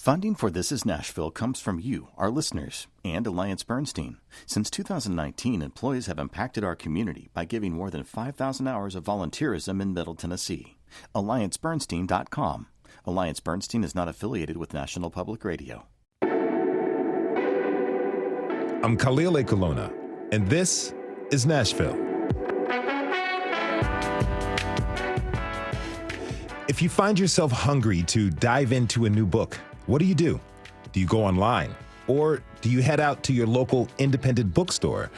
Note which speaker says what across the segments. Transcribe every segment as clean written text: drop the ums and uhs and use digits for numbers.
Speaker 1: Funding for This Is Nashville comes from you, our listeners, and Alliance Bernstein. Since 2019, employees have impacted our community by giving more than 5,000 hours of volunteerism in Middle Tennessee. AllianceBernstein.com. Alliance Bernstein is not affiliated with National Public Radio.
Speaker 2: I'm Khalil Ekulona, and this is Nashville. If you find yourself hungry to dive into a new book, what do? Do you go online? Or do you head out to your local independent bookstore?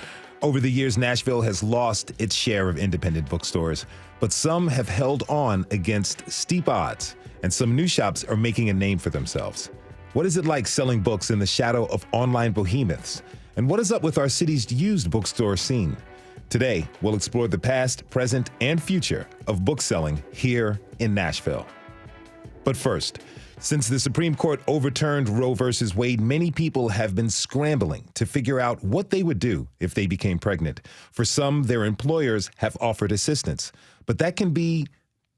Speaker 2: Over the years, Nashville has lost its share of independent bookstores, but some have held on against steep odds, and some new shops are making a name for themselves. What is it like selling books in the shadow of online behemoths? And what is up with our city's used bookstore scene? Today, we'll explore the past, present, and future of bookselling here in Nashville. But first, since the Supreme Court overturned Roe v. Wade, many people have been scrambling to figure out what they would do if they became pregnant. For some, their employers have offered assistance, but that can be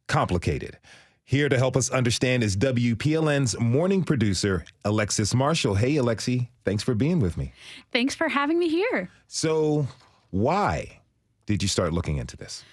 Speaker 2: complicated. Here to help us understand is WPLN's morning producer, Alexis Marshall. Hey, Alexi, thanks for being with me.
Speaker 3: Thanks for having me here.
Speaker 2: So why did you start looking into this?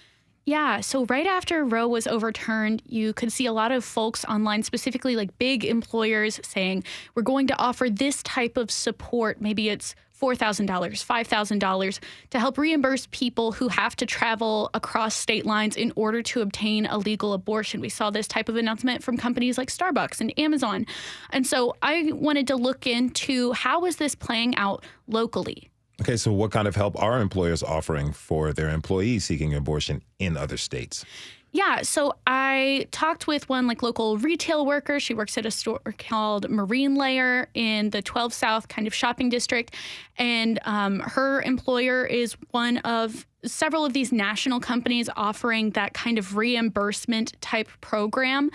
Speaker 3: Yeah, so right after Roe was overturned, you could see a lot of folks online, specifically like big employers, saying, we're going to offer this type of support. Maybe it's $4,000, $5,000 to help reimburse people who have to travel across state lines in order to obtain a legal abortion. We saw this type of announcement from companies like Starbucks and Amazon. And so I wanted to look into how is this playing out locally?
Speaker 2: Okay, so what kind of help are employers offering for their employees seeking abortion in other states?
Speaker 3: Yeah, so I talked with one local retail worker. She works at a store called Marine Layer in the 12 South kind of shopping district. And her employer is one of several of these national companies offering that kind of reimbursement type program.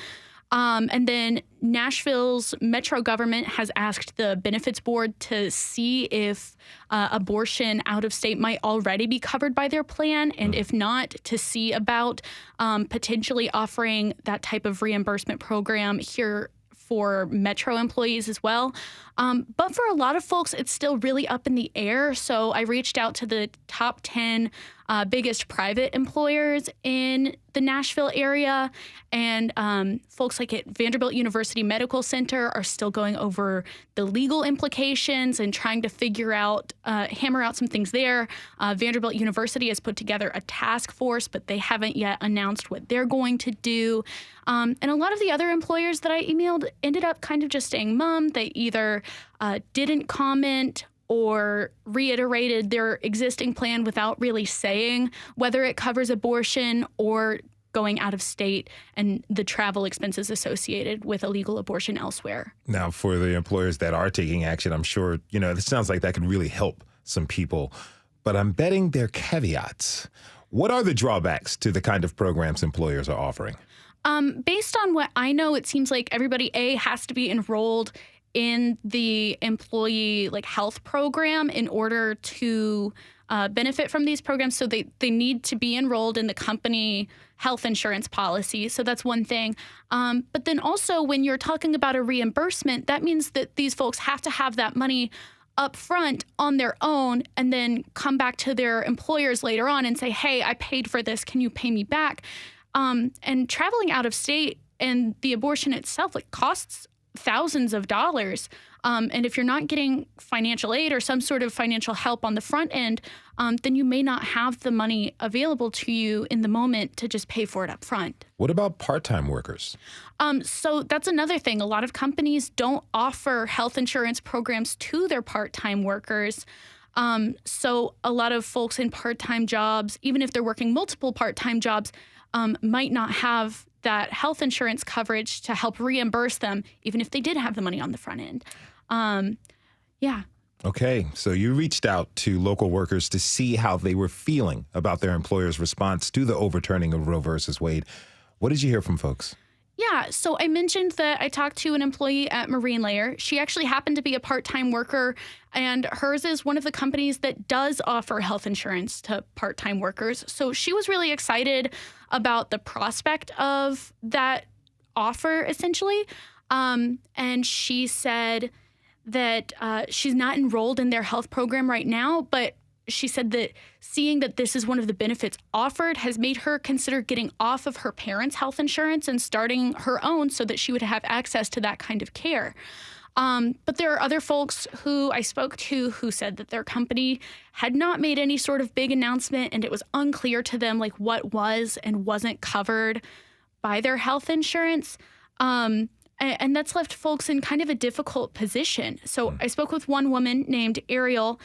Speaker 3: And then Nashville's metro government has asked the benefits board to see if abortion out of state might already be covered by their plan. And if not, to see about potentially offering that type of reimbursement program here for metro employees as well. But for a lot of folks, it's still really up in the air. So I reached out to the top 10 biggest private employers in the Nashville area. And folks like at Vanderbilt University Medical Center are still going over the legal implications and trying to figure out, hammer out some things there. Vanderbilt University has put together a task force, but they haven't yet announced what they're going to do. And a lot of the other employers that I emailed ended up kind of just staying mum. They either didn't comment or reiterated their existing plan without really saying whether it covers abortion or going out of state and the travel expenses associated with illegal abortion elsewhere.
Speaker 2: Now, for the employers that are taking action, I'm sure, it sounds like that could really help some people, but I'm betting there are caveats. What are the drawbacks to the kind of programs employers are offering?
Speaker 3: Based on what I know, it seems like everybody, has to be enrolled in the employee health program in order to benefit from these programs. So they need to be enrolled in the company health insurance policy. So that's one thing. But then also when you're talking about a reimbursement, that means that these folks have to have that money up front on their own and then come back to their employers later on and say, hey, I paid for this. Can you pay me back? And traveling out of state and the abortion itself costs thousands of dollars. And if you're not getting financial aid or some sort of financial help on the front end, then you may not have the money available to you in the moment to just pay for it up front.
Speaker 2: What about part-time workers?
Speaker 3: So that's another thing. A lot of companies don't offer health insurance programs to their part-time workers. So a lot of folks in part-time jobs, even if they're working multiple part-time jobs, might not have that health insurance coverage to help reimburse them, even if they did have the money on the front end. Yeah.
Speaker 2: Okay, so you reached out to local workers to see how they were feeling about their employer's response to the overturning of Roe versus Wade. What did you hear from folks?
Speaker 3: Yeah, so I mentioned that I talked to an employee at Marine Layer. She actually happened to be a part-time worker, and hers is one of the companies that does offer health insurance to part-time workers. So she was really excited about the prospect of that offer, essentially. And she said that she's not enrolled in their health program right now, but she said that seeing that this is one of the benefits offered has made her consider getting off of her parents' health insurance and starting her own so that she would have access to that kind of care. But there are other folks who I spoke to who said that their company had not made any sort of big announcement, and it was unclear to them like what was and wasn't covered by their health insurance. And that's left folks in kind of a difficult position. So I spoke with one woman named Ariel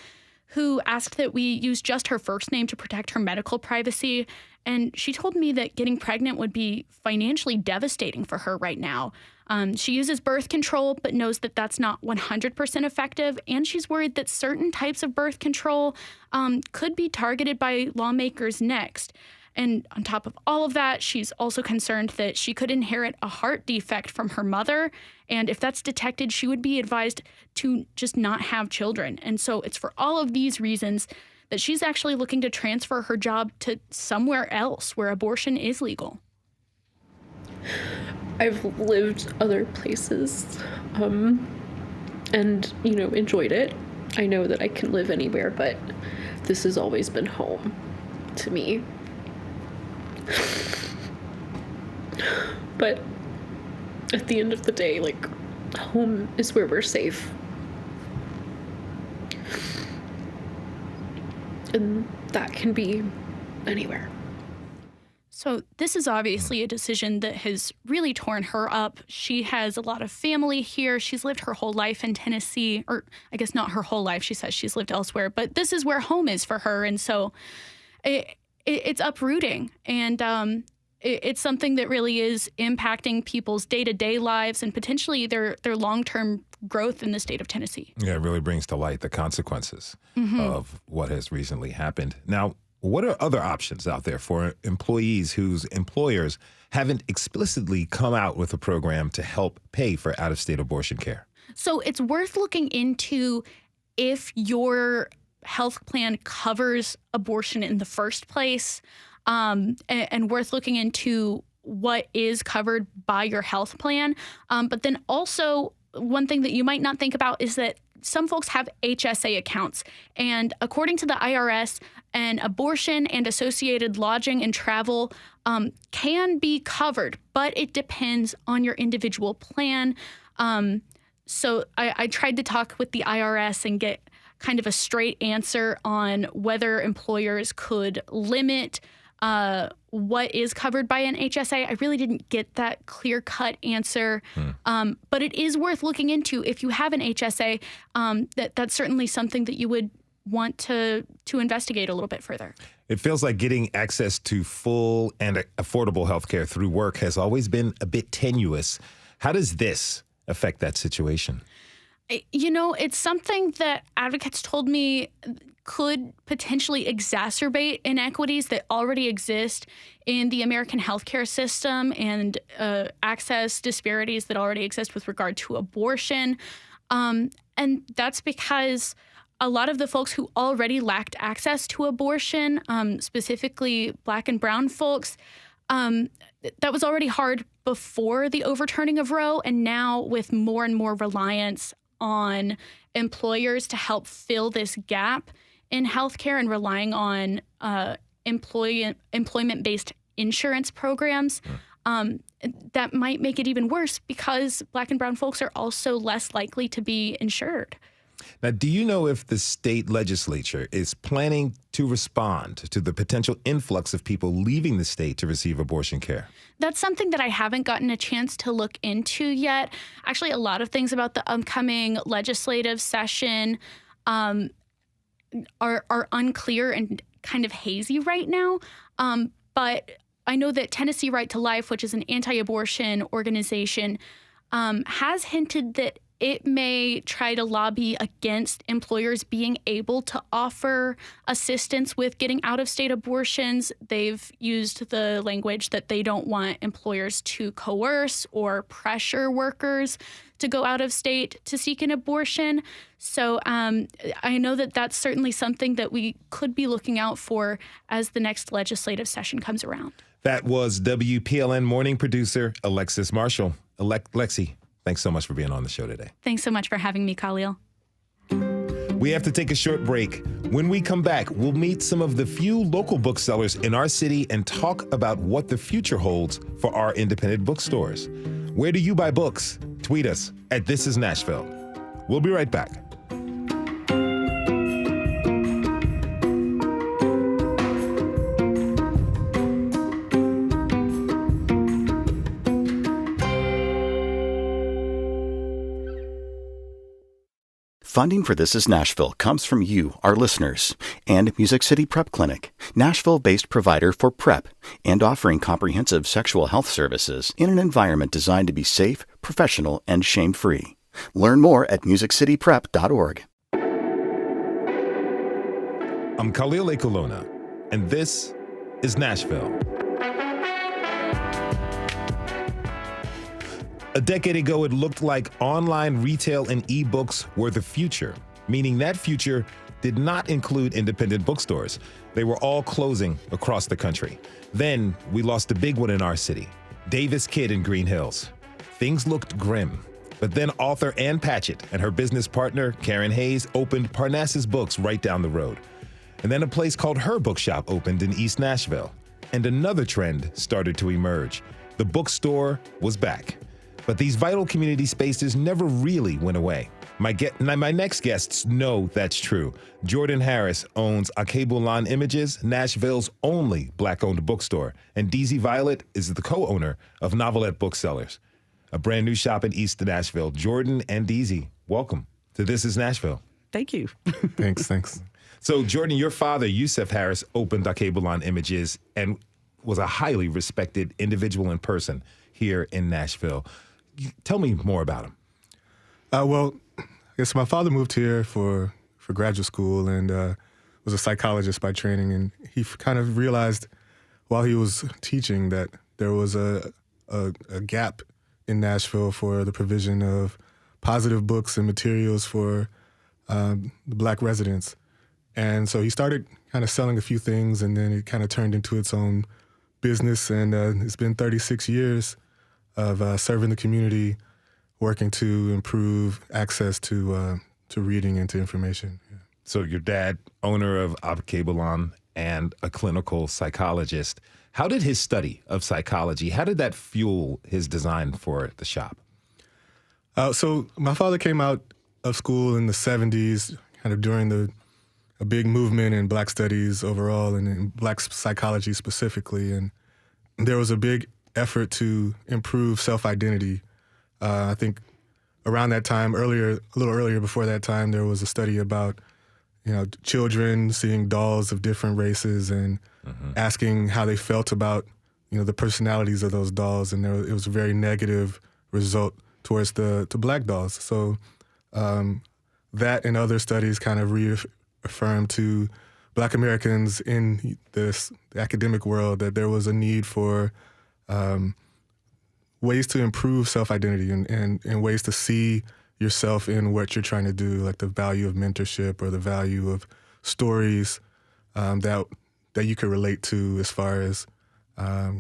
Speaker 3: who asked that we use just her first name to protect her medical privacy. And she told me that getting pregnant would be financially devastating for her right now. She uses birth control, but knows that that's not 100% effective. And she's worried that certain types of birth control could be targeted by lawmakers next. And on top of all of that, she's also concerned that she could inherit a heart defect from her mother. And if that's detected, she would be advised to just not have children. And so it's for all of these reasons that she's actually looking to transfer her job to somewhere else where abortion is legal.
Speaker 4: I've lived other places and, enjoyed it. I know that I can live anywhere, but this has always been home to me. But at the end of the day, home is where we're safe. And that can be anywhere.
Speaker 3: So this is obviously a decision that has really torn her up. She has a lot of family here. She's lived her whole life in Tennessee, or I guess not her whole life. She says she's lived elsewhere, but this is where home is for her. And so it's uprooting. And it's something that really is impacting people's day-to-day lives and potentially their long-term growth in the state of Tennessee.
Speaker 2: Yeah, it really brings to light the consequences of what has recently happened. Now, what are other options out there for employees whose employers haven't explicitly come out with a program to help pay for out-of-state abortion care?
Speaker 3: So it's worth looking into if your health plan covers abortion in the first place, and worth looking into what is covered by your health plan. But then also one thing that you might not think about is that some folks have HSA accounts. And according to the IRS, an abortion and associated lodging and travel can be covered, but it depends on your individual plan. So I tried to talk with the IRS and get kind of a straight answer on whether employers could limit what is covered by an HSA. I really didn't get that clear-cut answer, but it is worth looking into. If you have an HSA, that's certainly something that you would want to investigate a little bit further.
Speaker 2: It feels like getting access to full and affordable health care through work has always been a bit tenuous. How does this affect that situation?
Speaker 3: It's something that advocates told me could potentially exacerbate inequities that already exist in the American healthcare system and access disparities that already exist with regard to abortion. And that's because a lot of the folks who already lacked access to abortion, specifically Black and brown folks, that was already hard before the overturning of Roe. And now with more and more reliance on employers to help fill this gap in healthcare and relying on employment-based insurance programs, that might make it even worse because Black and brown folks are also less likely to be insured.
Speaker 2: Now, do you know if the state legislature is planning to respond to the potential influx of people leaving the state to receive abortion care?
Speaker 3: That's something that I haven't gotten a chance to look into yet. Actually, a lot of things about the upcoming legislative session are unclear and kind of hazy right now. But I know that Tennessee Right to Life, which is an anti-abortion organization, has hinted that it may try to lobby against employers being able to offer assistance with getting out-of-state abortions. They've used the language that they don't want employers to coerce or pressure workers to go out of state to seek an abortion. So I know that that's certainly something that we could be looking out for as the next legislative session comes around.
Speaker 2: That was WPLN morning producer Alexis Marshall. Lexi, Thanks so much for being on the show today.
Speaker 3: Thanks so much for having me, Khalil.
Speaker 2: We have to take a short break. When we come back, we'll meet some of the few local booksellers in our city and talk about what the future holds for our independent bookstores. Where do you buy books? Tweet us at This Is Nashville. We'll be right back.
Speaker 1: Funding for This Is Nashville comes from you, our listeners, and Music City Prep Clinic, Nashville-based provider for PrEP and offering comprehensive sexual health services in an environment designed to be safe, professional, and shame-free. Learn more at musiccityprep.org.
Speaker 2: I'm Khalil Ekulona, and this is Nashville. A decade ago, it looked like online retail and ebooks were the future, meaning that future did not include independent bookstores. They were all closing across the country. Then we lost a big one in our city, Davis Kidd in Green Hills. Things looked grim. But then author Ann Patchett and her business partner, Karen Hayes, opened Parnassus Books right down the road. And then a place called Her Bookshop opened in East Nashville. And another trend started to emerge. The bookstore was back. But these vital community spaces never really went away. My next guests know that's true. Jordan Harris owns Alkebu-Lan Images, Nashville's only Black-owned bookstore. And DZ Violet is the co-owner of Novelette Booksellers, a brand new shop in East Nashville. Jordan and DZ, welcome to This Is Nashville.
Speaker 5: Thank you.
Speaker 6: Thanks.
Speaker 2: So, Jordan, your father, Yusef Harris, opened Alkebu-Lan Images and was a highly respected individual in person here in Nashville. Tell me more about him.
Speaker 6: Well, I guess my father moved here for graduate school and was a psychologist by training. And he kind of realized while he was teaching that there was a gap in Nashville for the provision of positive books and materials for the Black residents. And so he started kind of selling a few things, and then it kind of turned into its own business. And it's been 36 years of serving the community, working to improve access to reading and to information. Yeah.
Speaker 2: So your dad, owner of Alkebu-Lan and a clinical psychologist. How did his study of psychology, how did that fuel his design for the shop?
Speaker 6: So my father came out of school in the 70s, kind of during a big movement in Black studies overall and in Black psychology specifically. And there was a big effort to improve self-identity. I think around that time, a little earlier before that time, there was a study about, children seeing dolls of different races and asking how they felt about, the personalities of those dolls. And it was a very negative result towards the Black dolls. So that and other studies kind of reaffirmed to Black Americans in the academic world that there was a need for ways to improve self-identity and ways to see yourself in what you're trying to do, like the value of mentorship or the value of stories that you could relate to as far as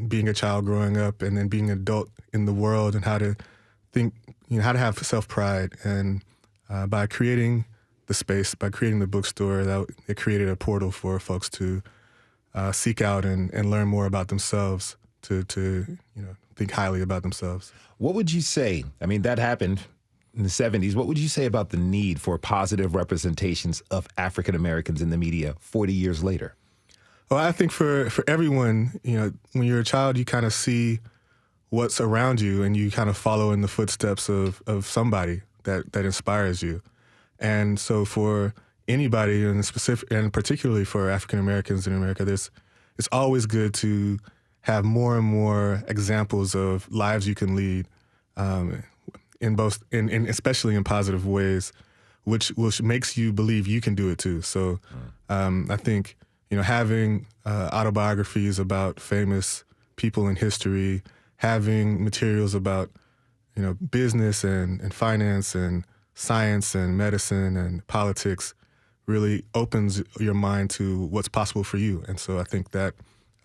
Speaker 6: being a child growing up and then being an adult in the world and how to think, how to have self-pride. And by creating the space, by creating the bookstore, it created a portal for folks to seek out and learn more about themselves, to think highly about themselves.
Speaker 2: What would you say? I mean, that happened in the 70s. What would you say about the need for positive representations of African Americans in the media 40 years later?
Speaker 6: Well, I think for everyone, when you're a child, you kind of see what's around you and you kind of follow in the footsteps of somebody that inspires you. And so for anybody, and particularly for African Americans in America, it's always good to have more and more examples of lives you can lead, especially in positive ways, which makes you believe you can do it too. So I think having autobiographies about famous people in history, having materials about business and finance and science and medicine and politics really opens your mind to what's possible for you. And so I think that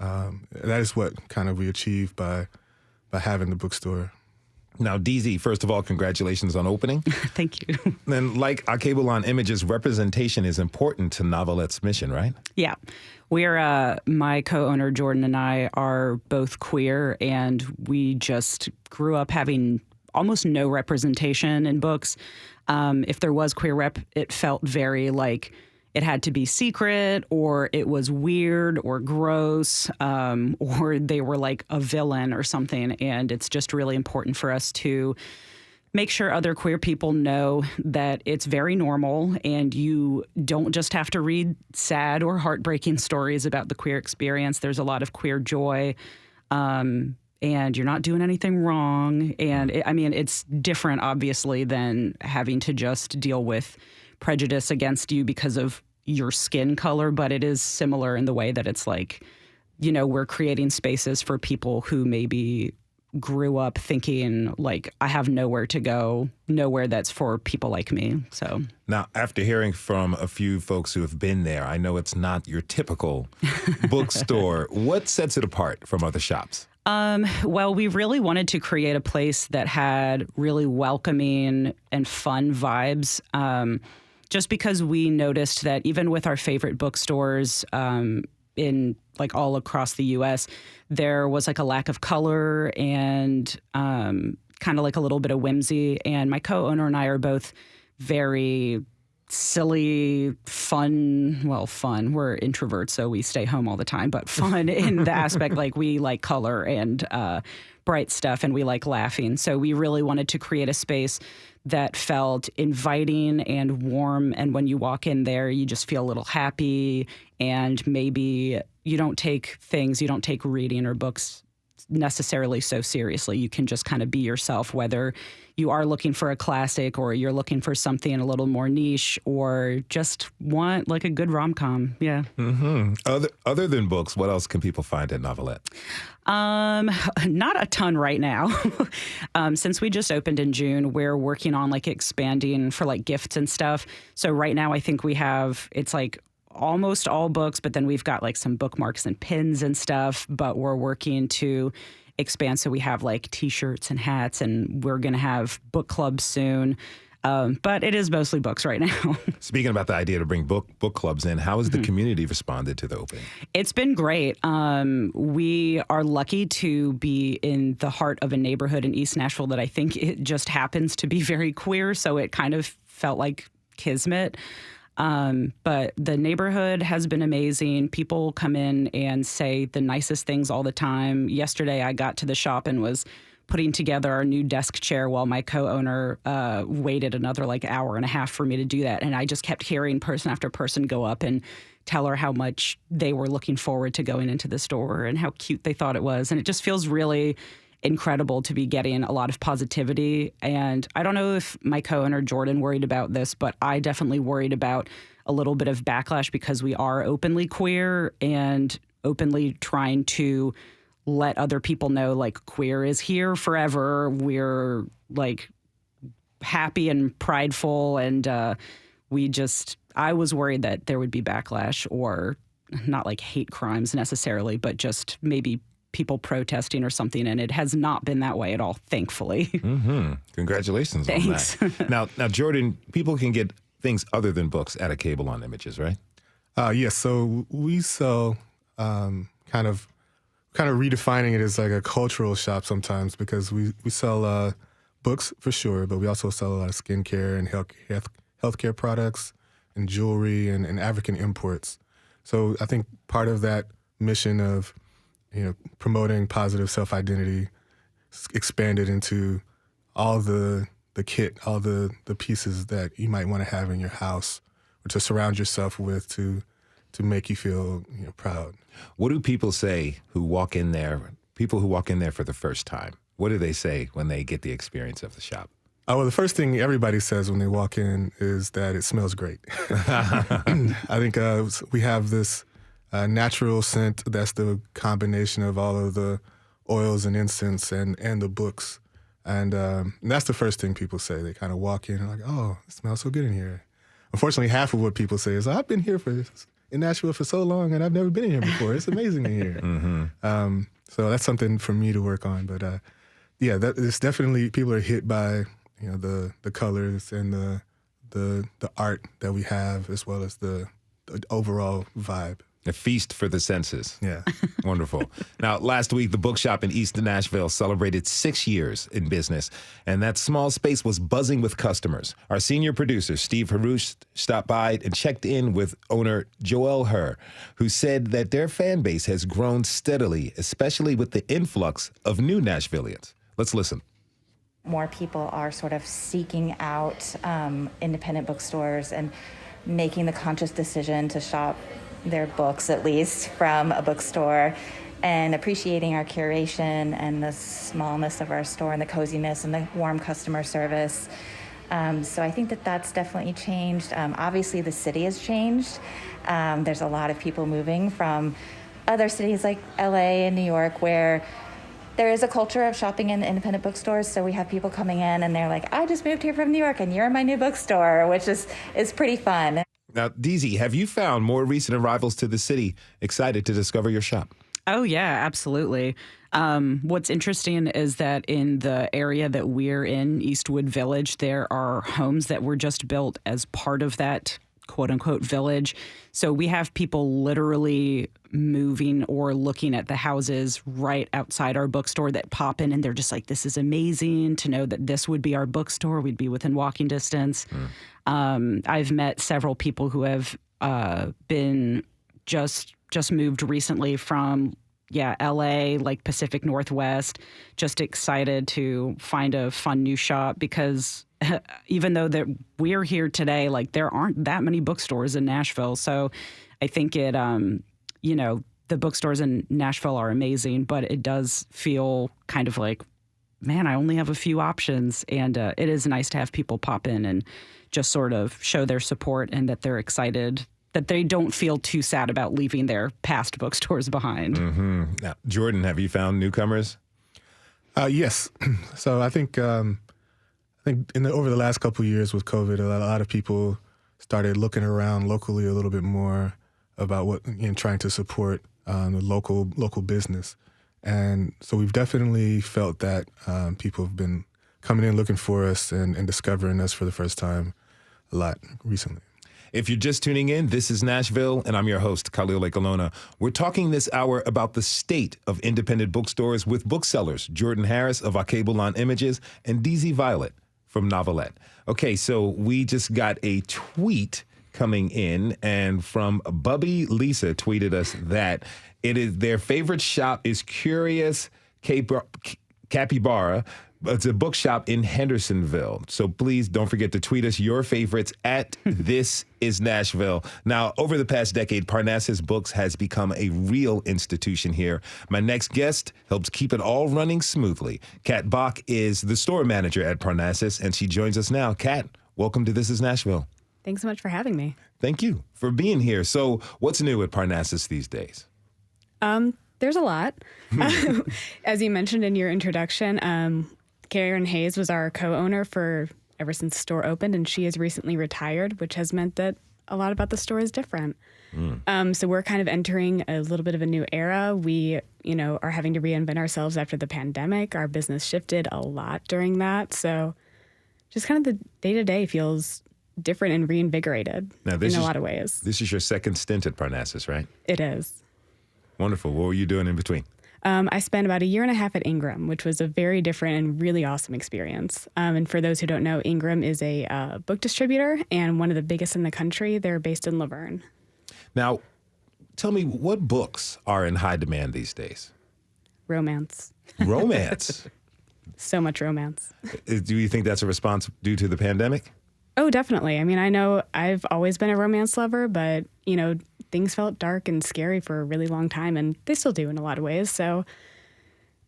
Speaker 6: that is what kind of we achieve by having the bookstore.
Speaker 2: Now, DZ, first of all, congratulations on opening.
Speaker 5: Thank you.
Speaker 2: And like Alkebu-Lan Images, representation is important to Novelette's mission, right?
Speaker 5: Yeah. We're, my co-owner, Jordan, and I are both queer, and we just grew up having almost no representation in books. If there was queer rep, it felt very like it had to be secret, or it was weird or gross, or they were like a villain or something. And it's just really important for us to make sure other queer people know that it's very normal, and you don't just have to read sad or heartbreaking stories about the queer experience. There's a lot of queer joy, and you're not doing anything wrong. And it's different, obviously, than having to just deal with prejudice against you because of your skin color, but it is similar in the way that it's like, we're creating spaces for people who maybe grew up thinking like, I have nowhere to go, nowhere that's for people like me. So
Speaker 2: now, after hearing from a few folks who have been there, I know it's not your typical bookstore. What sets it apart from other shops?
Speaker 5: Well, we really wanted to create a place that had really welcoming and fun vibes. Just because we noticed that even with our favorite bookstores in like all across the U.S., there was like a lack of color and kind of like a little bit of whimsy. And my co-owner and I are both very silly, fun. We're introverts, so we stay home all the time, but fun in the aspect like we like color and bright stuff, and we like laughing. So we really wanted to create a space that felt inviting and warm, and when you walk in there, you just feel a little happy, and maybe you don't take reading or books necessarily so seriously. You can just kind of be yourself, whether you are looking for a classic or you're looking for something a little more niche or just want like a good rom-com. Yeah.
Speaker 2: Mm-hmm. Other than books, what else can people find at Novelette?
Speaker 5: Not a ton right now. Since we just opened in June, we're working on like expanding for like gifts and stuff. So right now I think it's like almost all books, but then we've got like some bookmarks and pins and stuff, but we're working to expand. So we have like t-shirts and hats, and we're going to have book clubs soon. But it is mostly books right now.
Speaker 2: Speaking about the idea to bring book clubs in, how has the community responded to the opening?
Speaker 5: It's been great. We are lucky to be in the heart of a neighborhood in East Nashville that I think it just happens to be very queer. So it kind of felt like kismet. But the neighborhood has been amazing. People come in and say the nicest things all the time. Yesterday, I got to the shop and was putting together our new desk chair while my co-owner waited another like hour and a half for me to do that. And I just kept hearing person after person go up and tell her how much they were looking forward to going into the store and how cute they thought it was. And it just feels really incredible to be getting a lot of positivity. And I don't know if my co-owner Jordan worried about this, but I definitely worried about a little bit of backlash because we are openly queer and openly trying to let other people know like queer is here forever. We're like happy and prideful. And I was worried that there would be backlash, or not like hate crimes necessarily, but just maybe people protesting or something, and it has not been that way at all, thankfully.
Speaker 2: Mm-hmm. Congratulations
Speaker 5: Thanks.
Speaker 2: on that. Now, Jordan, people can get things other than books at Alkebu-Lan Images, right?
Speaker 6: Yes. So we sell kind of redefining it as like a cultural shop sometimes, because we sell books for sure, but we also sell a lot of skincare and healthcare products and jewelry and African imports. So I think part of that mission of promoting positive self-identity expanded into all the kit, all the pieces that you might want to have in your house or to surround yourself with to make you feel proud.
Speaker 2: What do people say who walk in there, people who walk in there for the first time? What do they say when they get the experience of the shop?
Speaker 6: Well, the first thing everybody says when they walk in is that it smells great. I think we have this natural scent that's the combination of all of the oils and incense and the books. And that's the first thing people say. They kind of walk in and like, oh, it smells so good in here. Unfortunately, half of what people say is, I've been here in Nashville for so long and I've never been in here before. It's amazing in here. Mm-hmm. So that's something for me to work on. But Yeah, it's definitely, people are hit by, the colors and the art that we have, as well as the overall vibe.
Speaker 2: A feast for the senses.
Speaker 6: Yeah.
Speaker 2: Wonderful. Now, last week, the bookshop in East Nashville celebrated 6 years in business, and that small space was buzzing with customers. Our senior producer, Steve Harouche, stopped by and checked in with owner Joel Herr, who said that their fan base has grown steadily, especially with the influx of new Nashvillians. Let's listen.
Speaker 7: More people are sort of seeking out independent bookstores and making the conscious decision to shop their books, at least, from a bookstore, and appreciating our curation and the smallness of our store and the coziness and the warm customer service. So I think that that's definitely changed. Obviously, the city has changed. There's a lot of people moving from other cities like LA and New York, where there is a culture of shopping in independent bookstores. So we have people coming in and they're like, I just moved here from New York and you're my new bookstore, which is pretty fun.
Speaker 2: Now, DZ, have you found more recent arrivals to the city excited to discover your shop?
Speaker 5: Oh, yeah, absolutely. What's interesting is that in the area that we're in, Eastwood Village, there are homes that were just built as part of that quote-unquote village. So we have people literally moving or looking at the houses right outside our bookstore that pop in, and they're just like, this is amazing to know that this would be our bookstore. We'd be within walking distance. I've met several people who have been just moved recently from LA, like Pacific Northwest, just excited to find a fun new shop because even though that we're here today, like there aren't that many bookstores in Nashville. So I think it, the bookstores in Nashville are amazing, but it does feel kind of like, man, I only have a few options. And it is nice to have people pop in and just sort of show their support and that they're excited, that they don't feel too sad about leaving their past bookstores behind.
Speaker 2: Mm-hmm. Now, Jordan, have you found newcomers?
Speaker 6: Yes. So I think over the last couple of years with COVID, a lot of people started looking around locally a little bit more about trying to support the local business. And so we've definitely felt that people have been coming in looking for us and discovering us for the first time a lot recently.
Speaker 2: If you're just tuning in, this is Nashville, and I'm your host, Khalil Ekalona. We're talking this hour about the state of independent bookstores with booksellers Jordan Harris of Alkebu-Lan Images and DZ Violet from Novelette. Okay, so we just got a tweet coming in, and from Bubby Lisa tweeted us that it is their favorite shop is Curious Capybara. It's a bookshop in Hendersonville. So please don't forget to tweet us your favorites at This Is Nashville. Now, over the past decade, Parnassus Books has become a real institution here. My next guest helps keep it all running smoothly. Kat Bach is the store manager at Parnassus, and she joins us now. Kat, welcome to This Is Nashville.
Speaker 8: Thanks so much for having me.
Speaker 2: Thank you for being here. So what's new at Parnassus these days?
Speaker 8: There's a lot. As you mentioned in your introduction, Karen Hayes was our co-owner ever since the store opened, and she has recently retired, which has meant that a lot about the store is different. So we're kind of entering a little bit of a new era. We, are having to reinvent ourselves after the pandemic. Our business shifted a lot during that. So just kind of the day-to-day feels different and reinvigorated in a lot of ways.
Speaker 2: This is your second stint at Parnassus, right?
Speaker 8: It is.
Speaker 2: Wonderful. What were you doing in between?
Speaker 8: I spent about a year and a half at Ingram, which was a very different and really awesome experience. And for those who don't know, Ingram is a book distributor and one of the biggest in the country. They're based in Laverne.
Speaker 2: Now, tell me, what books are in high demand these days?
Speaker 8: Romance.
Speaker 2: Romance?
Speaker 8: So much romance.
Speaker 2: Do you think that's a response due to the pandemic?
Speaker 8: Oh, definitely. I mean, I know I've always been a romance lover, but, things felt dark and scary for a really long time, and they still do in a lot of ways. So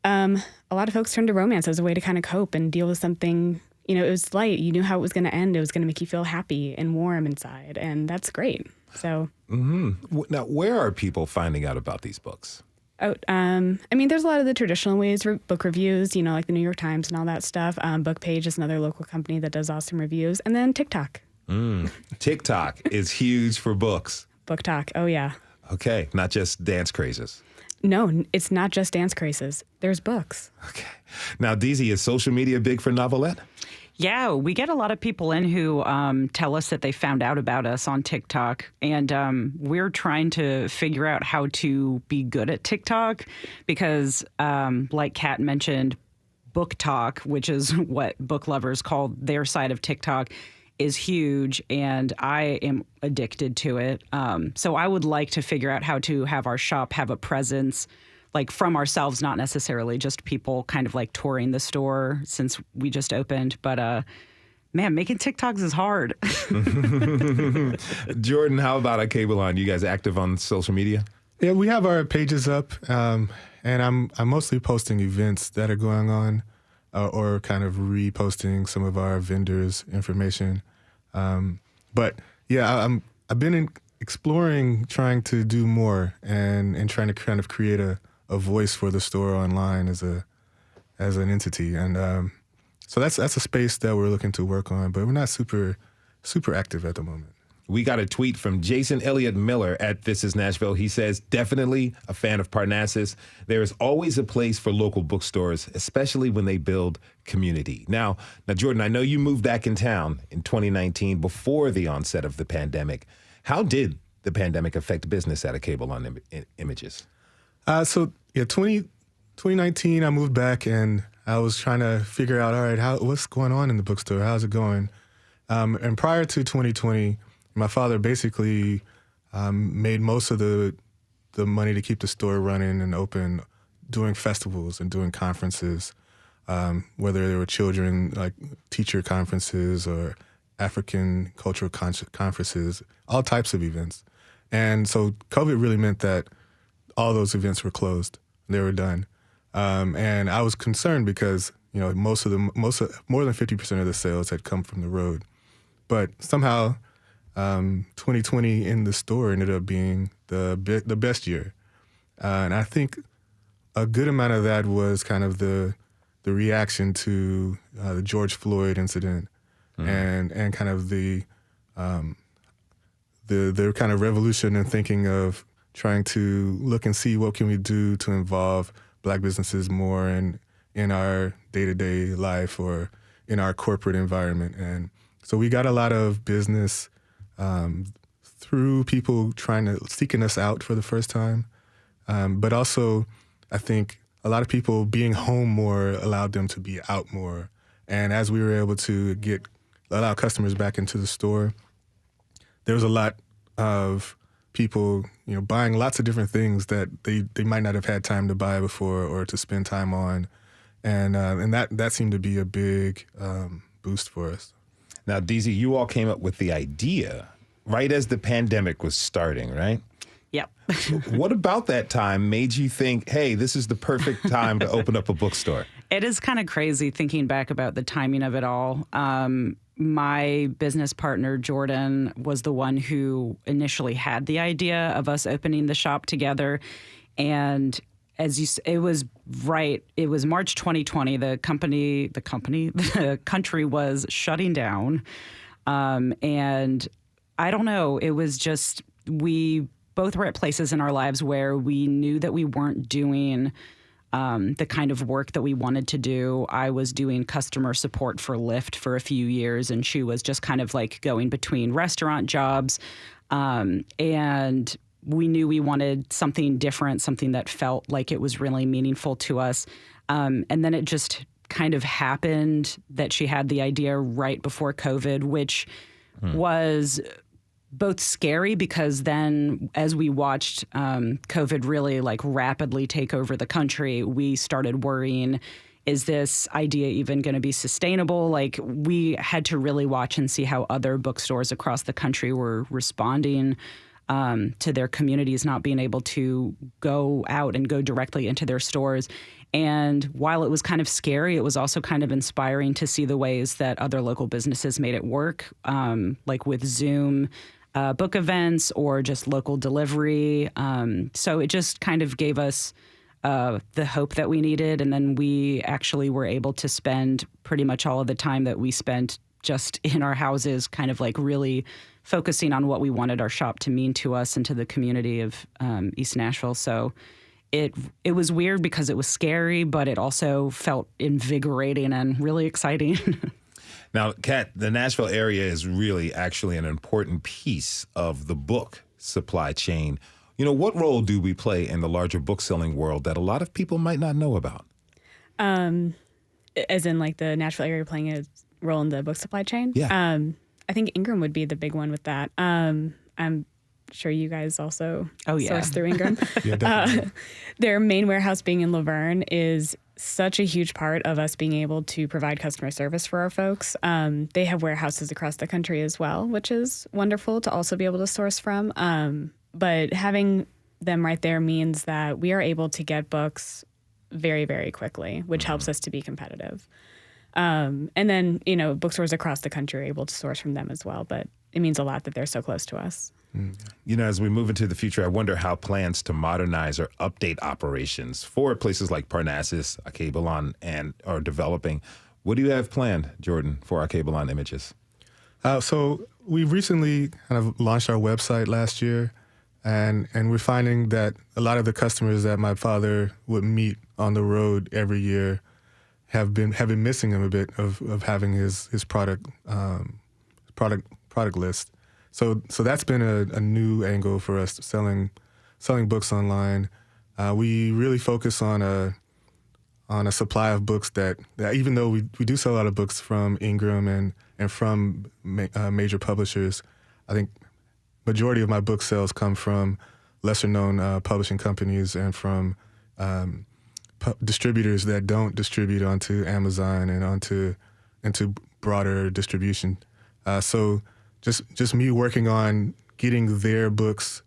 Speaker 8: a lot of folks turned to romance as a way to kind of cope and deal with something, it was light. You knew how it was going to end. It was going to make you feel happy and warm inside, and that's great. So
Speaker 2: Now, where are people finding out about these books?
Speaker 8: There's a lot of the traditional ways, book reviews, like the New York Times and all that stuff. BookPage is another local company that does awesome reviews. And then TikTok.
Speaker 2: TikTok is huge for books.
Speaker 8: BookTok, oh yeah.
Speaker 2: Okay, not just dance crazes.
Speaker 8: No, it's not just dance crazes. There's books.
Speaker 2: Okay. Now, Deezy, is social media big for Novelette?
Speaker 5: Yeah, we get a lot of people in who tell us that they found out about us on TikTok, and we're trying to figure out how to be good at TikTok because, like Kat mentioned, Book Talk, which is what book lovers call their side of TikTok, is huge, and I am addicted to it. So I would like to figure out how to have our shop have a presence, like from ourselves, not necessarily just people kind of like touring the store since we just opened. But man, making TikToks is hard.
Speaker 2: Jordan, how about Alkebu-Lan? You guys active on social media?
Speaker 6: Yeah, we have our pages up, and I'm mostly posting events that are going on, or kind of reposting some of our vendors' information. But yeah, I've been exploring, trying to do more, and trying to kind of create a voice for the store online as an entity, and so that's a space that we're looking to work on, but we're not super active at the moment.
Speaker 2: We got a tweet from Jason Elliott Miller at This Is Nashville. He says, definitely a fan of Parnassus. There is always a place for local bookstores, especially when they build community. Now, Jordan, I know you moved back in town in 2019 before the onset of the pandemic. How did the pandemic affect business at Alkebu-Lan Images?
Speaker 6: 2019, I moved back and I was trying to figure out, all right, what's going on in the bookstore? How's it going? And prior to 2020, my father basically made most of the money to keep the store running and open, doing festivals and doing conferences, whether they were children, like teacher conferences or African cultural conferences, all types of events. And so COVID really meant that all those events were closed. They were done. And I was concerned because, more than 50% of the sales had come from the road. But somehow 2020 in the store ended up being the best year. And I think a good amount of that was kind of the reaction to the George Floyd incident and kind of the kind of revolution in thinking of trying to look and see what can we do to involve Black businesses more in our day-to-day life or in our corporate environment. And so we got a lot of business through people seeking us out for the first time. But also, I think a lot of people being home more allowed them to be out more. And as we were able to allow customers back into the store, there was a lot of people, buying lots of different things that they might not have had time to buy before or to spend time on. And that seemed to be a big boost for us.
Speaker 2: Now, Deezy, you all came up with the idea right as the pandemic was starting, right?
Speaker 5: Yep.
Speaker 2: What about that time made you think, hey, this is the perfect time to open up a bookstore?
Speaker 5: It is kind of crazy thinking back about the timing of it all. My business partner, Jordan, was the one who initially had the idea of us opening the shop together. And it was right. It was March 2020. The country was shutting down. And I don't know. It was just, we both were at places in our lives where we knew that we weren't doing the kind of work that we wanted to do. I was doing customer support for Lyft for a few years, and she was just kind of like going between restaurant jobs. And we knew we wanted something different, something that felt like it was really meaningful to us. And then it just kind of happened that she had the idea right before COVID, which was both scary because then as we watched COVID really like rapidly take over the country, we started worrying, is this idea even going to be sustainable? Like, we had to really watch and see how other bookstores across the country were responding to their communities not being able to go out and go directly into their stores. And while it was kind of scary, it was also kind of inspiring to see the ways that other local businesses made it work, like with Zoom book events or just local delivery. So it just kind of gave us the hope that we needed. And then we actually were able to spend pretty much all of the time that we spent just in our houses, kind of like really focusing on what we wanted our shop to mean to us and to the community of East Nashville. So it was weird because it was scary, but it also felt invigorating and really exciting.
Speaker 2: Now, Kat, the Nashville area is really actually an important piece of the book supply chain. What role do we play in the larger bookselling world that a lot of people might not know about?
Speaker 8: As in, like, the Nashville area playing a role in the book supply chain?
Speaker 2: Yeah.
Speaker 8: I think Ingram would be the big one with that. I'm sure you guys also source through Ingram.
Speaker 6: Yeah, definitely.
Speaker 8: Their main warehouse being in Laverne is such a huge part of us being able to provide customer service for our folks. They have warehouses across the country as well, which is wonderful to also be able to source from. But having them right there means that we are able to get books very, very quickly, which helps us to be competitive. And then, bookstores across the country are able to source from them as well. But it means a lot that they're so close to us.
Speaker 2: As we move into the future, I wonder how plans to modernize or update operations for places like Parnassus, Alkebu-Lan, are developing. What do you have planned, Jordan, for Alkebu-Lan Images?
Speaker 6: So we recently kind of launched our website last year, and we're finding that a lot of the customers that my father would meet on the road every year have been missing him a bit of having his product list. So that's been a new angle for us, selling books online. We really focus on a supply of books that even though we do sell a lot of books from Ingram and from major publishers, I think majority of my book sales come from lesser known publishing companies and from distributors that don't distribute onto Amazon and into broader distribution. So just me working on getting their books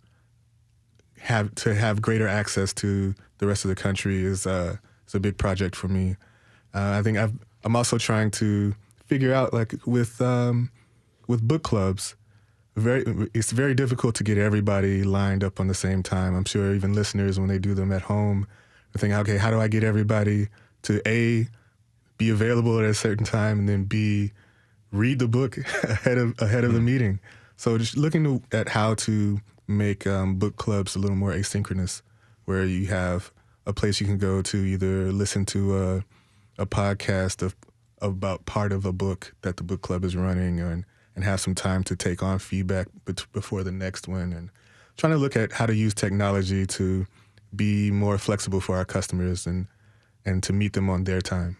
Speaker 6: to have greater access to the rest of the country is a big project for me. I think I'm also trying to figure out, like, with book clubs, it's very difficult to get everybody lined up on the same time. I'm sure even listeners, when they do them at home, are thinking, okay, how do I get everybody to A, be available at a certain time, and then B, read the book ahead of the meeting. So just looking at how to make book clubs a little more asynchronous, where you have a place you can go to either listen to a podcast about part of a book that the book club is running, and have some time to take on feedback before the next one, and trying to look at how to use technology to be more flexible for our customers and to meet them on their time.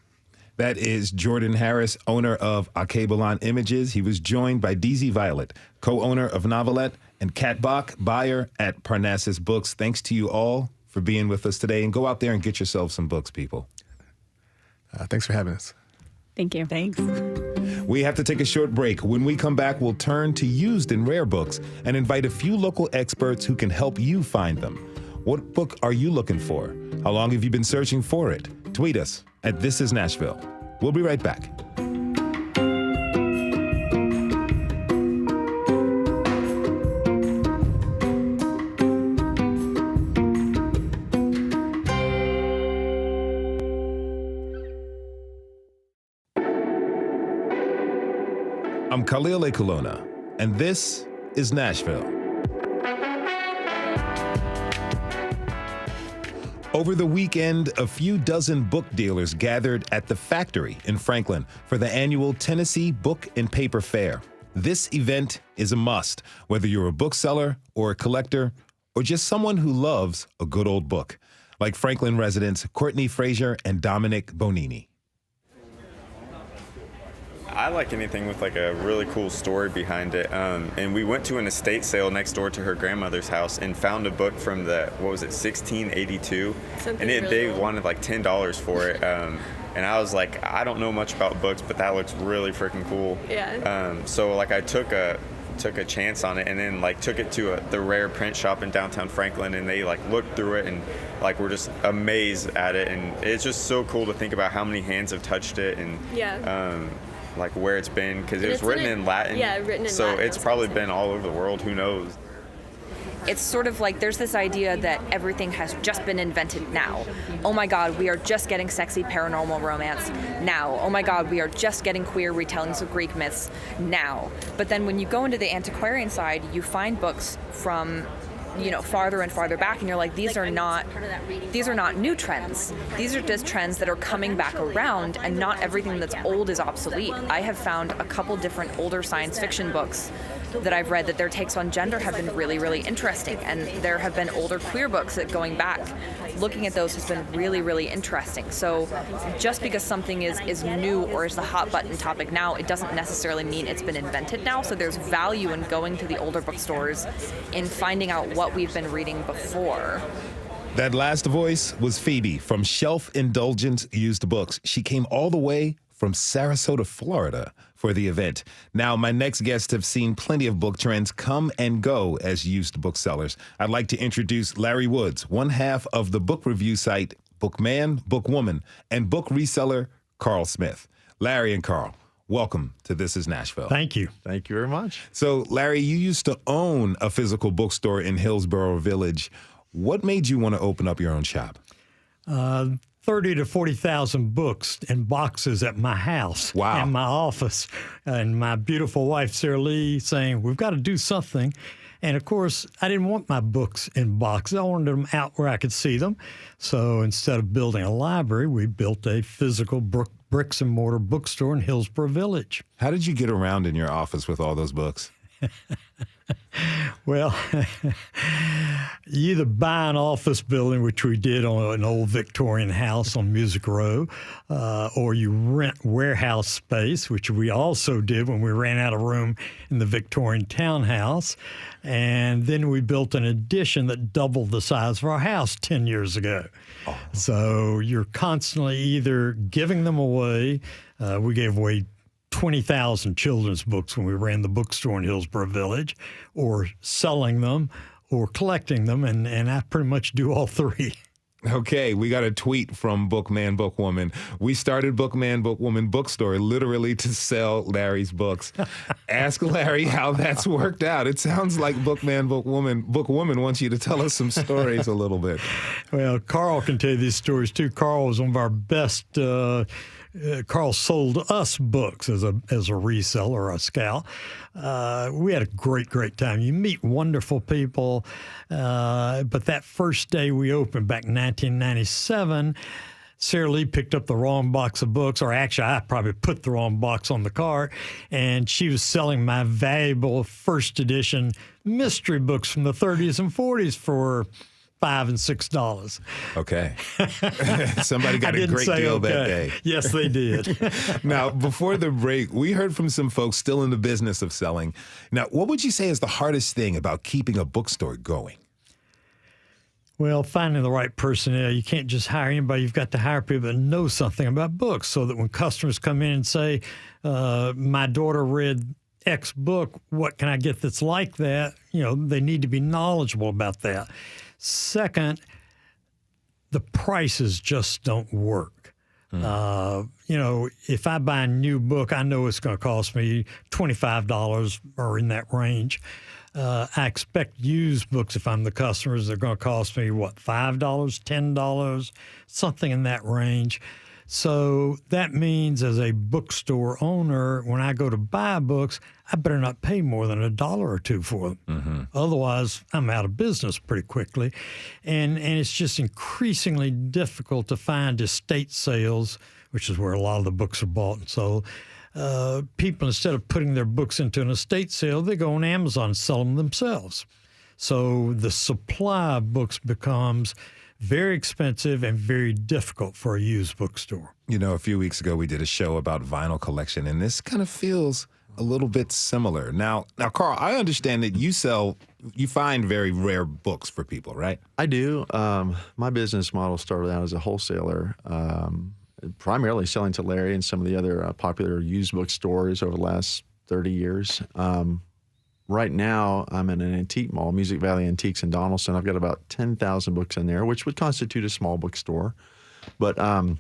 Speaker 2: That is Jordan Harris, owner of Alkebu-Lan Images. He was joined by DZ Violet, co-owner of Novelette, and Kat Bach, buyer at Parnassus Books. Thanks to you all for being with us today, and go out there and get yourself some books, people.
Speaker 6: Thanks for having us.
Speaker 8: Thank you.
Speaker 5: Thanks.
Speaker 2: We have to take a short break. When we come back, we'll turn to used and rare books and invite a few local experts who can help you find them. What book are you looking for? How long have you been searching for it? Tweet us at This Is Nashville. We'll be right back. I'm Khalil Ekulona, and this is Nashville. Over the weekend, a few dozen book dealers gathered at the Factory in Franklin for the annual Tennessee Book and Paper Fair. This event is a must, whether you're a bookseller or a collector or just someone who loves a good old book, like Franklin residents Courtney Frazier and Dominic Bonini.
Speaker 9: I like anything with like a really cool story behind it. And we went to an estate sale next door to her grandmother's house and found a book from 1682. They wanted like $10 for it. And I was like, I don't know much about books, but that looks really freaking cool.
Speaker 4: Yeah.
Speaker 9: So like I took a chance on it, and then like took it to the rare print shop in downtown Franklin, and they like looked through it and like were just amazed at it. And it's just so cool to think about how many hands have touched it, and like where it's been, because it was written in Latin.
Speaker 4: Yeah, written in
Speaker 9: so
Speaker 4: Latin.
Speaker 9: So it's probably been all over the world. Who knows?
Speaker 10: It's sort of like there's this idea that everything has just been invented now. Oh my God, we are just getting sexy paranormal romance now. Oh my God, we are just getting queer retellings of Greek myths now. But then when you go into the antiquarian side, you find books from farther and farther back, and you're like, these are not new trends. These are just trends that are coming back around, and not everything that's old is obsolete. I have found a couple different older science fiction books that I've read that their takes on gender have been really, really interesting, and there have been older queer books that going back, looking at those has been really, really interesting. So just because something is new or is the hot button topic now, it doesn't necessarily mean it's been invented now. So there's value in going to the older bookstores in finding out what we've been reading before.
Speaker 2: That last voice was Phoebe from Shelf Indulgence Used Books. She came all the way from Sarasota, Florida for the event. Now, my next guests have seen plenty of book trends come and go as used booksellers. I'd like to introduce Larry Woods, one half of the book review site Bookman, Bookwoman, and book reseller Carl Smith. Larry and Carl, welcome to This Is Nashville.
Speaker 11: Thank you.
Speaker 12: Thank you very much.
Speaker 2: So, Larry, you used to own a physical bookstore in Hillsborough Village. What made you want to open up your own shop?
Speaker 11: 30 to 40,000 books in boxes at my house.
Speaker 2: Wow.
Speaker 11: And my office. And my beautiful wife, Sarah Lee, saying, we've got to do something. And, of course, I didn't want my books in boxes. I wanted them out where I could see them. So instead of building a library, we built a physical bricks and mortar bookstore in Hillsborough Village.
Speaker 2: How did you get around in your office with all those books?
Speaker 11: Well, you either buy an office building, which we did on an old Victorian house on Music Row, or you rent warehouse space, which we also did when we ran out of room in the Victorian townhouse. And then we built an addition that doubled the size of our house 10 years ago. Oh. So you're constantly either giving them away. We gave away 20,000 children's books when we ran the bookstore in Hillsborough Village, or selling them or collecting them, and I pretty much do all three.
Speaker 2: Okay, we got a tweet from Bookman, Bookwoman. We started Bookman, Bookwoman bookstore literally to sell Larry's books. Ask Larry how that's worked out. It sounds like Bookman, Bookwoman wants you to tell us some stories a little bit.
Speaker 11: Well, Carl can tell you these stories too. Carl was one of our best. Carl sold us books as a reseller or a scout. We had a great time. You meet wonderful people. But that first day we opened back in 1997, Sarah Lee picked up the wrong box of books, or actually I probably put the wrong box on the cart, and she was selling my valuable first edition mystery books from the 30s and 40s for $5 and $6.
Speaker 2: Okay. Somebody got a great deal that day.
Speaker 11: Yes, they did.
Speaker 2: Now, before the break, we heard from some folks still in the business of selling. Now, what would you say is the hardest thing about keeping a bookstore going?
Speaker 11: Well, finding the right personnel. You can't just hire anybody. You've got to hire people that know something about books, so that when customers come in and say, my daughter read X book, what can I get that's like that? They need to be knowledgeable about that. Second, the prices just don't work. If I buy a new book, I know it's going to cost me $25 or in that range. I expect used books, if I'm the customers, they're going to cost me, $5, $10, something in that range. So that means as a bookstore owner, when I go to buy books, I better not pay more than $1 or $2 for them. Mm-hmm. Otherwise, I'm out of business pretty quickly. And it's just increasingly difficult to find estate sales, which is where a lot of the books are bought and sold. People, instead of putting their books into an estate sale, they go on Amazon and sell them themselves. So the supply of books becomes very expensive and very difficult for a used bookstore.
Speaker 2: A few weeks ago we did a show about vinyl collection, and this kind of feels a little bit similar. Now, Carl, I understand that you find very rare books for people, right?
Speaker 12: I do. My business model started out as a wholesaler, primarily selling to Larry and some of the other popular used bookstores over the last 30 years. Right now, I'm in an antique mall, Music Valley Antiques in Donaldson. I've got about 10,000 books in there, which would constitute a small bookstore. But I'm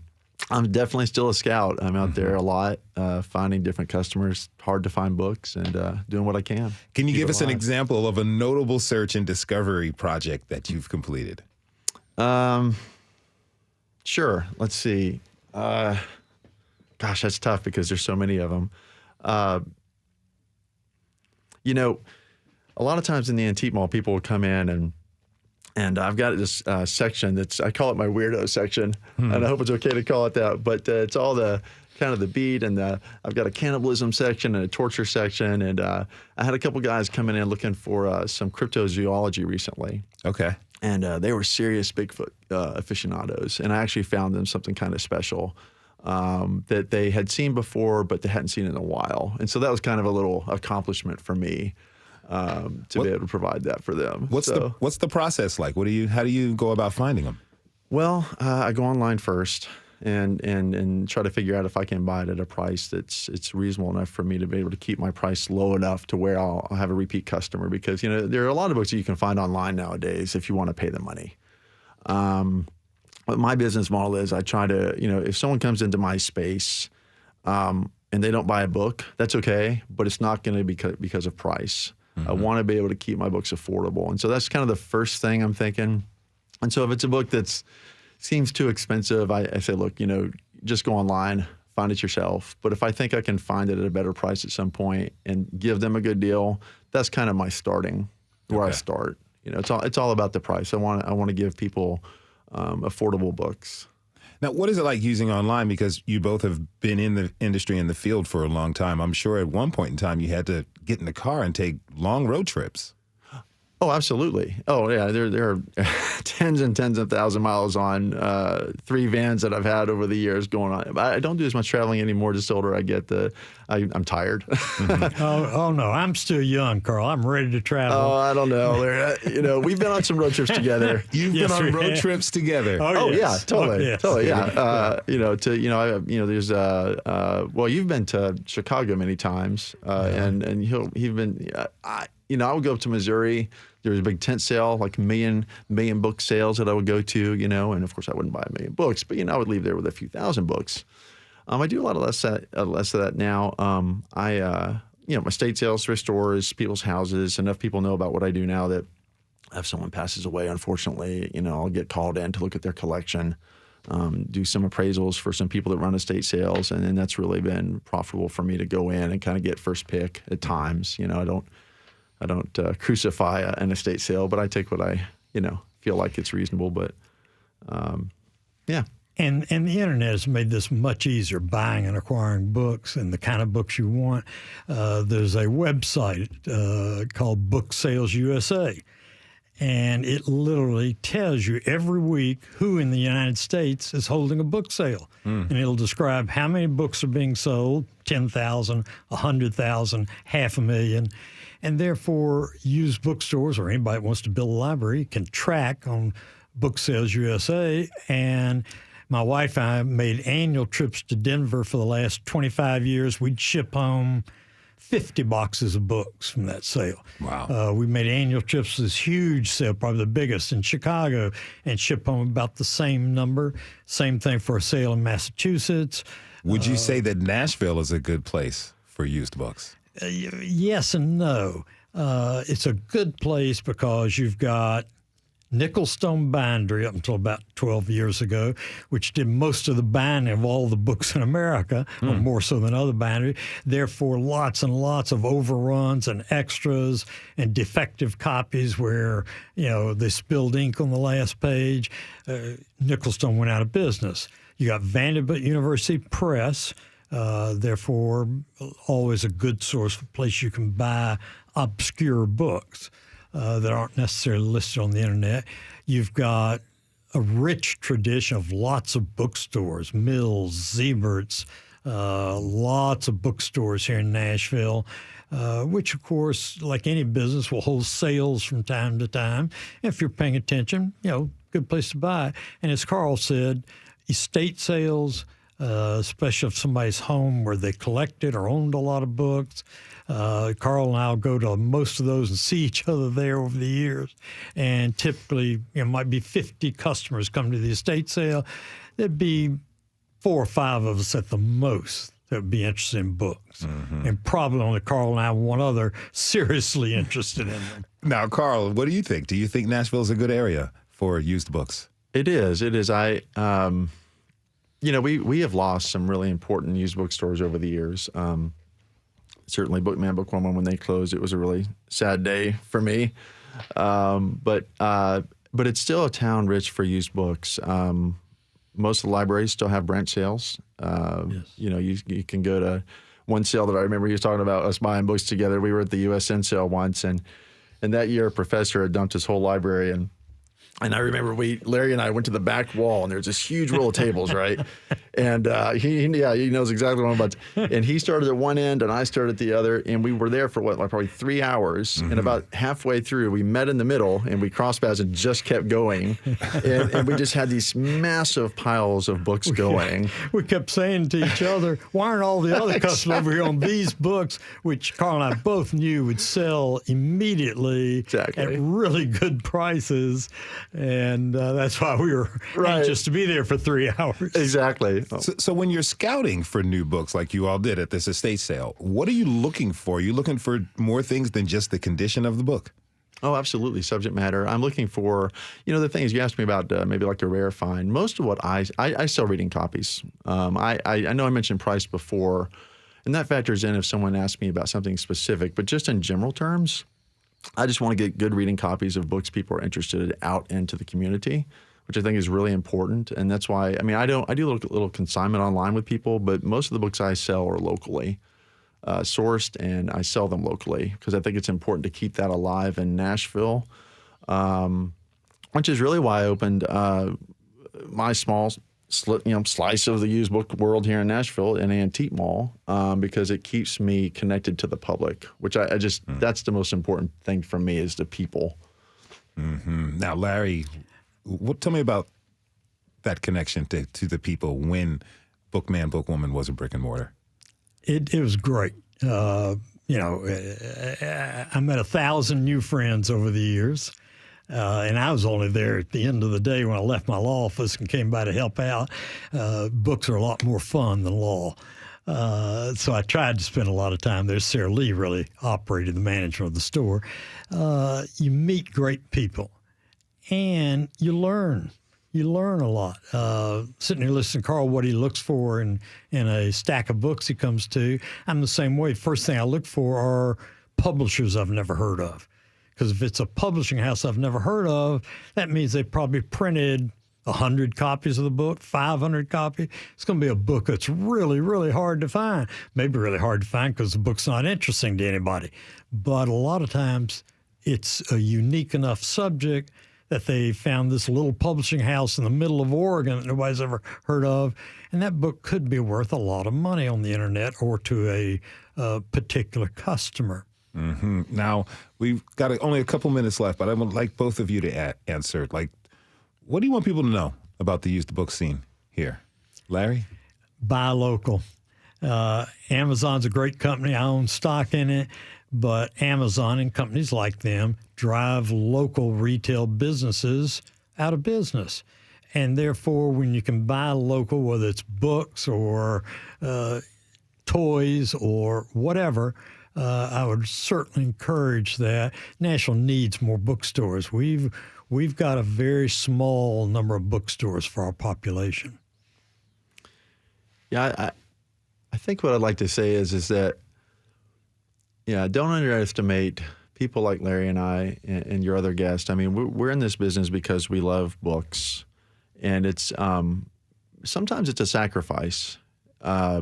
Speaker 12: definitely still a scout. I'm out there a lot, finding different customers, hard to find books, and doing what I can.
Speaker 2: Can you give us an example of a notable search and discovery project that you've completed?
Speaker 12: Sure. Let's see. Gosh, that's tough because there's so many of them. A lot of times in the antique mall, people will come in and And I've got this section I call it my weirdo section, and I hope it's okay to call it that. But it's all the kind of the beat, and I've got a cannibalism section and a torture section. And I had a couple guys coming in looking for some cryptozoology recently.
Speaker 2: Okay.
Speaker 12: And they were serious Bigfoot aficionados, and I actually found them something kind of special that they had seen before, but they hadn't seen in a while. And so that was kind of a little accomplishment for me. To be able to provide that for them.
Speaker 2: What's the process like? How do you go about finding them?
Speaker 12: Well, I go online first and try to figure out if I can buy it at a price it's reasonable enough for me to be able to keep my price low enough to where I'll have a repeat customer, because there are a lot of books that you can find online nowadays if you want to pay the money. What my business model is, I try to if someone comes into my space and they don't buy a book, that's okay, but it's not going to be because of price. I want to be able to keep my books affordable. And so that's kind of the first thing I'm thinking. And so if it's a book that seems too expensive, I say, look, just go online, find it yourself. But if I think I can find it at a better price at some point and give them a good deal, that's kind of my starting, where I start. It's all about the price. I want to give people affordable books.
Speaker 2: Now, what is it like using online? Because you both have been in the industry, in the field for a long time. I'm sure at one point in time you had to get in the car and take long road trips.
Speaker 12: Oh, absolutely. Oh, yeah. There are tens and tens of thousand miles on 3 vans that I've had over the years going on. I don't do as much traveling anymore. Just the older I get, I'm tired.
Speaker 11: Oh, no. I'm still young, Carl. I'm ready to travel.
Speaker 12: Oh, I don't know. We've been on some road trips together.
Speaker 2: You've been on road trips together.
Speaker 12: Oh,
Speaker 11: yes.
Speaker 12: Yeah, totally.
Speaker 11: Yes.
Speaker 12: Totally, yeah. There's, you've been to Chicago many times, and you've been, I would go up to Missouri. There was a big tent sale, like a million book sales that I would go to, and of course I wouldn't buy a million books, but I would leave there with a few thousand books. I do a lot of less of that now. My estate sales, thrift stores, people's houses. Enough people know about what I do now that if someone passes away, unfortunately, I'll get called in to look at their collection, do some appraisals for some people that run estate sales, and then that's really been profitable for me to go in and kind of get first pick at times. I don't crucify an estate sale, but I take what I, feel like it's reasonable. But, yeah.
Speaker 11: And the internet has made this much easier, buying and acquiring books and the kind of books you want. There's a website called Book Sales USA, and it literally tells you every week who in the United States is holding a book sale. And it'll describe how many books are being sold, 10,000, 100,000, 500,000. And therefore, used bookstores or anybody that wants to build a library can track on Book Sales USA. And my wife and I made annual trips to Denver for the last 25 years. We'd ship home 50 boxes of books from that sale.
Speaker 2: Wow.
Speaker 11: We made annual trips to this huge sale, probably the biggest in Chicago, and ship home about the same number. Same thing for a sale in Massachusetts.
Speaker 2: Would you say that Nashville is a good place for used books?
Speaker 11: Yes and no. It's a good place because you've got Nickel Stone Bindery up until about 12 years ago, which did most of the binding of all the books in America, or more so than other bindery. Therefore, lots and lots of overruns and extras and defective copies where, they spilled ink on the last page. Nickel Stone went out of business. You got Vanderbilt University Press, therefore always a good source, a place you can buy obscure books that aren't necessarily listed on the internet. You've got a rich tradition of lots of bookstores, Mills, Zebert's, lots of bookstores here in Nashville, which, of course, like any business, will hold sales from time to time. If you're paying attention, good place to buy. And as Carl said, estate sales, especially if somebody's home where they collected or owned a lot of books. Carl and I will go to most of those and see each other there over the years. And typically, might be 50 customers come to the estate sale. There'd be 4 or 5 of us at the most that would be interested in books. And probably only Carl and I, one other, seriously interested in them.
Speaker 2: Now, Carl, what do you think? Do you think Nashville is a good area for used books?
Speaker 12: It is. It is. We have lost some really important used bookstores over the years. Certainly Bookman, Bookwoman, when they closed, it was a really sad day for me. But but it's still a town rich for used books. Most of the libraries still have branch sales.
Speaker 11: Yes.
Speaker 12: You know, you can go to one sale that I remember he was talking about us buying books together. We were at the USN sale once, and that year a professor had dumped his whole library, and I remember Larry and I went to the back wall, and there's this huge row of tables, right? And he knows exactly what I'm about to. And he started at one end, and I started at the other, and we were there for probably 3 hours. Mm-hmm. And about halfway through, we met in the middle, and we crossed paths and just kept going. And we just had these massive piles of books going.
Speaker 11: We kept saying to each other, why aren't all the other customers over here on these books, which Carl and I both knew would sell immediately at really good prices. And that's why we were anxious to be there for 3 hours.
Speaker 12: Exactly.
Speaker 2: So when you're scouting for new books like you all did at this estate sale, what are you looking for? Are you looking for more things than just the condition of the book?
Speaker 12: Oh, absolutely. Subject matter. I'm looking for, the things you asked me about, maybe like a rare find. Most of what I sell reading copies. I know I mentioned price before, and that factors in if someone asks me about something specific. But just in general terms, I just want to get good reading copies of books people are interested in out into the community, which I think is really important. And that's why, I do a little consignment online with people, but most of the books I sell are locally sourced, and I sell them locally because I think it's important to keep that alive in Nashville, which is really why I opened my small slice of the used book world here in Nashville, an antique mall, because it keeps me connected to the public, which I just, that's the most important thing for me is the people.
Speaker 2: Mm-hmm. Now, Larry, tell me about that connection to the people when Bookman, Bookwoman was a brick and mortar.
Speaker 11: It was great. I met 1,000 new friends over the years. And I was only there at the end of the day when I left my law office and came by to help out. Books are a lot more fun than law. So I tried to spend a lot of time there. Sarah Lee really operated the management of the store. You meet great people, and you learn. You learn a lot. Sitting here listening to Carl, what he looks for in a stack of books he comes to, I'm the same way. First thing I look for are publishers I've never heard of. Because if it's a publishing house I've never heard of, that means they probably printed 100 copies of the book, 500 copies. It's going to be a book that's really, really hard to find. Maybe really hard to find because the book's not interesting to anybody. But a lot of times it's a unique enough subject that they found this little publishing house in the middle of Oregon that nobody's ever heard of. And that book could be worth a lot of money on the internet or to a particular customer.
Speaker 2: Mm-hmm. Now, we've got only a couple minutes left, but I would like both of you to answer. What do you want people to know about the used book scene here? Larry?
Speaker 11: Buy local. Amazon's a great company. I own stock in it, but Amazon and companies like them drive local retail businesses out of business. And therefore, when you can buy local, whether it's books or toys or whatever, I would certainly encourage that. Nashville needs more bookstores. We've got a very small number of bookstores for our population.
Speaker 12: Yeah, I think what I'd like to say is that, don't underestimate people like Larry and I and your other guest. I mean, we're in this business because we love books, and it's sometimes it's a sacrifice. I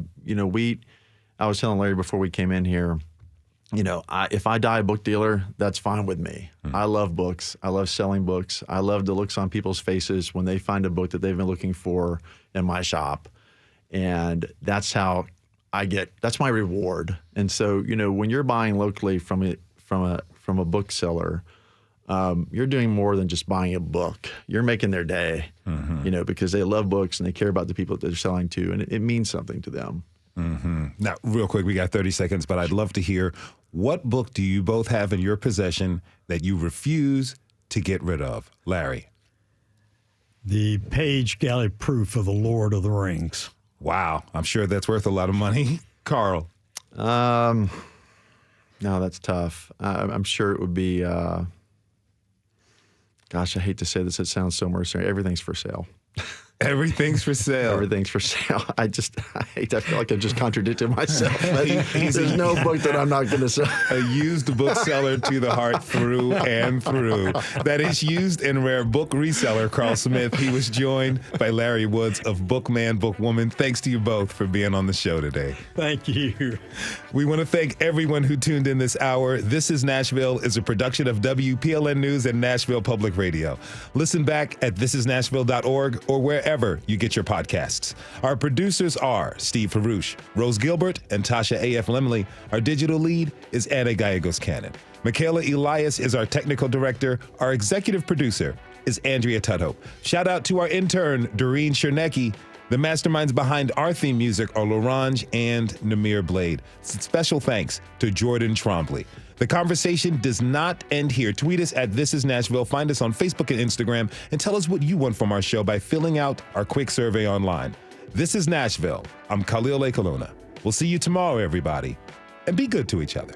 Speaker 12: was telling Larry before we came in here, if I die a book dealer, that's fine with me. I love books. I love selling books. I love the looks on people's faces when they find a book that they've been looking for in my shop. And that's how that's my reward. And so, when you're buying locally from a bookseller, you're doing more than just buying a book. You're making their day, because they love books and they care about the people that they're selling to, and it means something to them.
Speaker 2: Mm-hmm. Now, real quick, we got 30 seconds, but I'd love to hear, what book do you both have in your possession that you refuse to get rid of? Larry?
Speaker 11: The Page Galley Proof of The Lord of the Rings.
Speaker 2: Wow. I'm sure that's worth a lot of money. Carl?
Speaker 12: No, that's tough. I'm sure it would be, gosh, I hate to say this. It sounds so mercenary. Everything's for sale.
Speaker 2: Everything's for sale.
Speaker 12: Everything's for sale. I feel like I've just contradicted myself. There's no book that I'm not going to sell.
Speaker 2: A used bookseller to the heart through and through. That is used and rare book reseller Carl Smith. He was joined by Larry Woods of Bookman, Bookwoman. Thanks to you both for being on the show today.
Speaker 11: Thank you.
Speaker 2: We want to thank everyone who tuned in this hour. This is Nashville is a production of WPLN News and Nashville Public Radio. Listen back at thisisnashville.org or wherever you get your podcasts. Our producers are Steve Harouche, Rose Gilbert, and Tasha A.F. Lemley. Our digital lead is Anna Gallegos-Cannon. Michaela Elias is our technical director. Our executive producer is Andrea Tudhope. Shout out to our intern, Doreen Chernecki. The masterminds behind our theme music are Larange and Namir Blade. Special thanks to Jordan Trombley. The conversation does not end here. Tweet us at This Is Nashville. Find us on Facebook and Instagram, and tell us what you want from our show by filling out our quick survey online. This is Nashville. I'm Khalil Ekaluna. We'll see you tomorrow, everybody, and be good to each other.